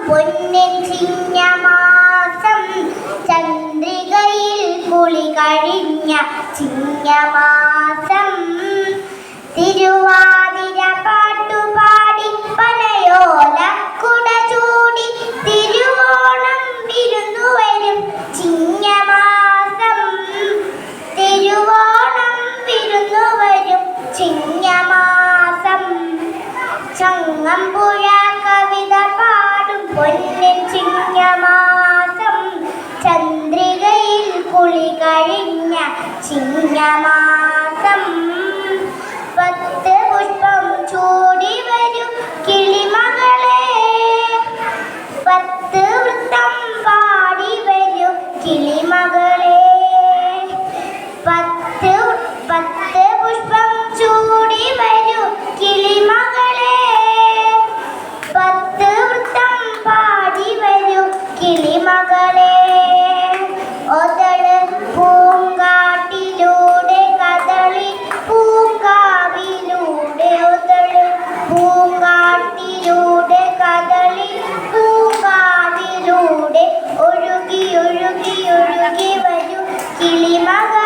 പൊന്നിൻ ചിങ്ങമാസം ചന്ദ്രികയിൽ കുളി കഴിഞ്ഞ ചിങ്ങമാസം തിരുവാതിര പാട്ടുപാടി പനയോല കുട ചൂടി തിരുവോണം വിരുന്നു വരും ചിങ്ങമാസം തിരുവോണം വിരുന്നു വരും ചിങ്ങമാസം ചങ്ങമ്പുഴ കവിത പാടും പൊന്നിൻ ചിങ്ങമാസം ചന്ദ്രികയിൽ കുളി കഴിഞ്ഞ ചിങ്ങമാസം 10 പുഷ്പം ചൂടി വരും കിളിമകളെ 10 വൃത്തം പാടി വരും കിളിമകളെ 10 പുഷ്പം ചൂടി വരും കിളിമകളെ 10 വൃത്തം പാടി വരും കിളിമകളെ ഒതള് പൂങ്കാട്ടിലൂടെ കദളി പൂങ്കാവിലൂടെ ഒതള് പൂങ്കാട്ടിലൂടെ കദളി പൂങ്കാവിലൂടെ ഒഴുകി ഒഴുകി ഒഴുകി വരും കിളിമകൾ